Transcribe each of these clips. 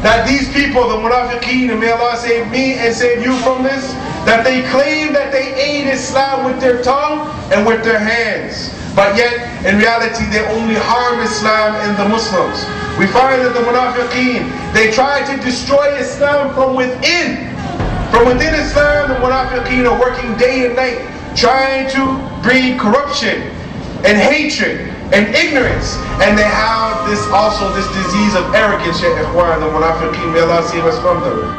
that these people, the munafiqeen, and may Allah save me and save you from this, that they claim that they aid Islam with their tongue and with their hands, but yet in reality they only harm Islam and the Muslims. We find that the munafiqeen, they try to destroy Islam from within. From within Islam, the munafiqeen are working day and night, trying to breed corruption and hatred and ignorance, and they have this disease of arrogance, ya ikhwan, the munafiqeen. May Allah save us from them.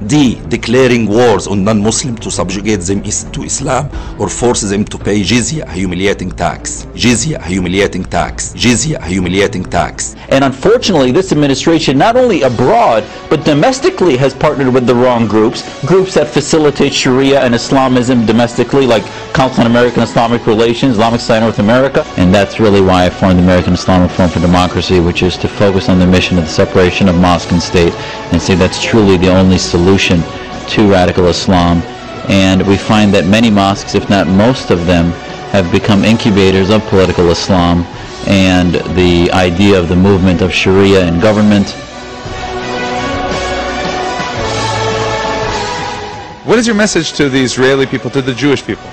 D. Declaring wars on non-Muslims to subjugate them to Islam or force them to pay jizya, a humiliating tax. Jizya, a humiliating tax. Jizya, a humiliating tax. And unfortunately, this administration, not only abroad, but domestically has partnered with the wrong groups that facilitate Sharia and Islamism domestically, like Council on American Islamic Relations, Islamic Society North America. And that's really why I formed the American Islamic Forum for Democracy, which is to focus on the mission of the separation of mosque and state, and say that's truly the only solution to radical Islam. And we find that many mosques, if not most of them, have become incubators of political Islam and the idea of the movement of Sharia in government. What is your message to the Israeli people, to the Jewish people?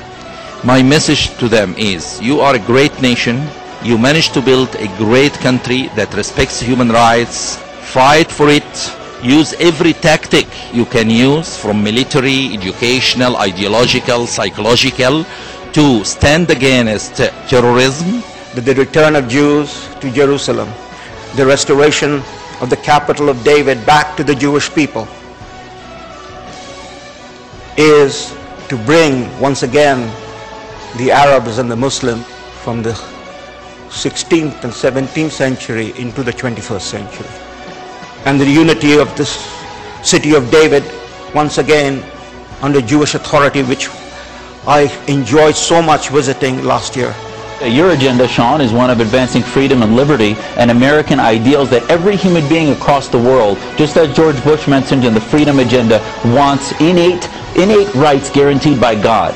My message to them is, you are a great nation, you managed to build a great country that respects human rights, fight for it, use every tactic you can use, from military, educational, ideological, psychological, to stand against terrorism. The return of Jews to Jerusalem, the restoration of the capital of David back to the Jewish people, is to bring once again the Arabs and the Muslims from the 16th and 17th century into the 21st century. And the unity of this city of David once again under Jewish authority, which I enjoyed so much visiting last year. Your agenda, Sean, is one of advancing freedom and liberty and American ideals that every human being across the world, just as George Bush mentioned in the Freedom Agenda, wants innate rights guaranteed by God.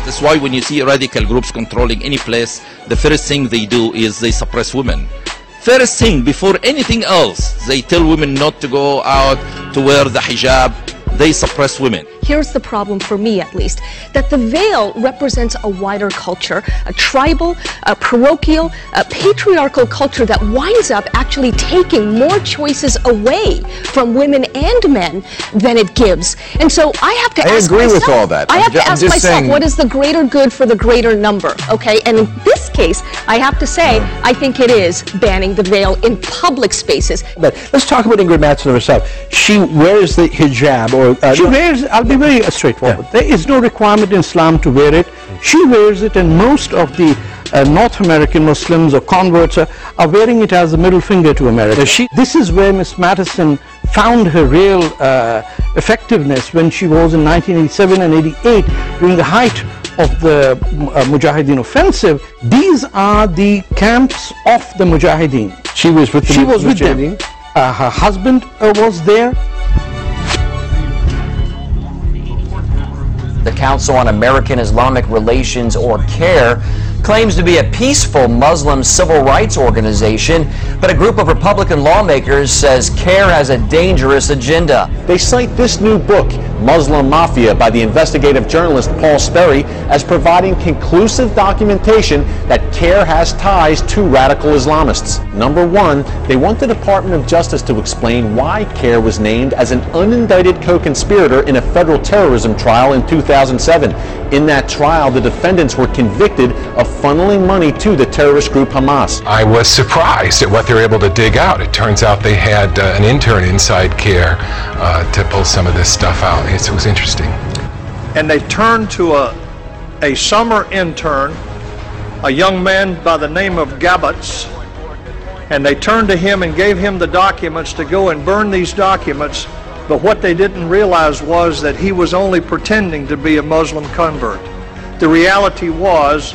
That's why when you see radical groups controlling any place, the first thing they do is they suppress women. First thing, before anything else, they tell women not to go out to wear the hijab. They suppress women. Here's the problem, for me at least, that the veil represents a wider culture, a tribal, a parochial, a patriarchal culture that winds up actually taking more choices away from women and men than it gives. And so I have to ask myself, with all that. I have to ask myself, what is the greater good for the greater number? Okay, and in this case, I have to say, I think it is banning the veil in public spaces. But let's talk about Ingrid Mattson herself. She wears the hijab, or she wears. I'll be very straightforward. Yeah. There is no requirement in Islam to wear it. She wears it, and most of the North American Muslims or converts are wearing it as a middle finger to America. This is where Miss Mattson found her real effectiveness when she was in 1987 and 88 during the height of the Mujahideen offensive. These are the camps of the Mujahideen. She was with them. Her husband was there. The Council on American Islamic Relations, or CARE, claims to be a peaceful Muslim civil rights organization, but a group of Republican lawmakers says CARE has a dangerous agenda. They cite this new book, Muslim Mafia, by the investigative journalist Paul Sperry, as providing conclusive documentation that CARE has ties to radical Islamists. Number one, they want the Department of Justice to explain why CARE was named as an unindicted co-conspirator in a federal terrorism trial in 2007. In that trial, the defendants were convicted of funneling money to the terrorist group Hamas. I was surprised at what they were able to dig out. It turns out they had an intern inside CARE to pull some of this stuff out. It was interesting. And they turned to a summer intern, a young man by the name of Gabbets, and they turned to him and gave him the documents to go and burn these documents, but what they didn't realize was that he was only pretending to be a Muslim convert. The reality was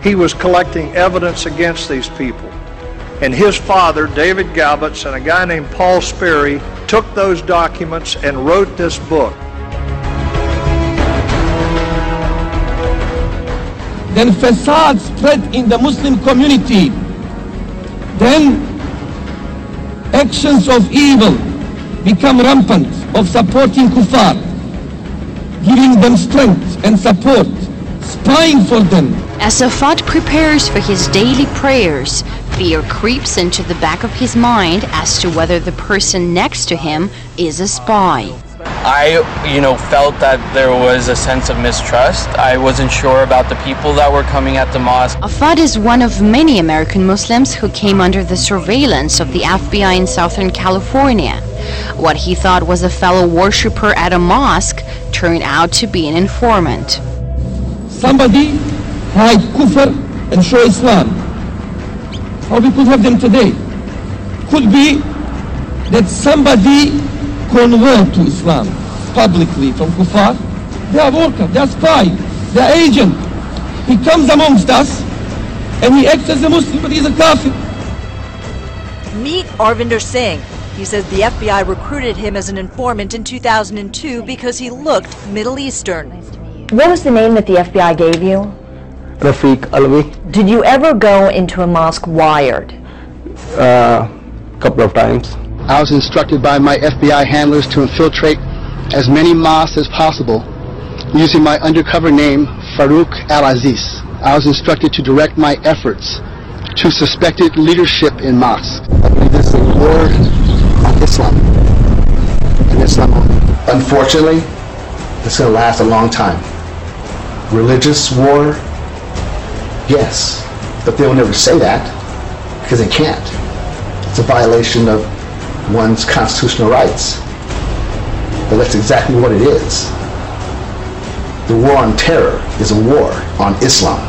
he was collecting evidence against these people. And his father, David Gabbets, and a guy named Paul Sperry took those documents and wrote this book. Then facade spread in the Muslim community. Then actions of evil become rampant, of supporting kuffar, giving them strength and support, spying for them. As Safad prepares for his daily prayers, fear creeps into the back of his mind as to whether the person next to him is a spy. I, felt that there was a sense of mistrust. I wasn't sure about the people that were coming at the mosque. Afad is one of many American Muslims who came under the surveillance of the FBI in Southern California. What he thought was a fellow worshiper at a mosque turned out to be an informant. Somebody hide kufr and show Islam. Or we could have them today. Could be that somebody convert to Islam publicly from kuffar. They are worker, they are spy, they are agent. He comes amongst us and he acts as a Muslim, but he's a kafir. Meet Arvinder Singh. He says the FBI recruited him as an informant in 2002 because he looked Middle Eastern. What was the name that the FBI gave you? Rafiq Alvi. Did you ever go into a mosque wired? Couple of times. I was instructed by my FBI handlers to infiltrate as many mosques as possible using my undercover name, Farouk Al-Aziz. I was instructed to direct my efforts to suspected leadership in mosques. This is a war on Islam. And Islam. Unfortunately, it's going to last a long time. Religious war, yes, but they will never say that because they can't. It's a violation of one's constitutional rights. But that's exactly what it is. The war on terror is a war on Islam.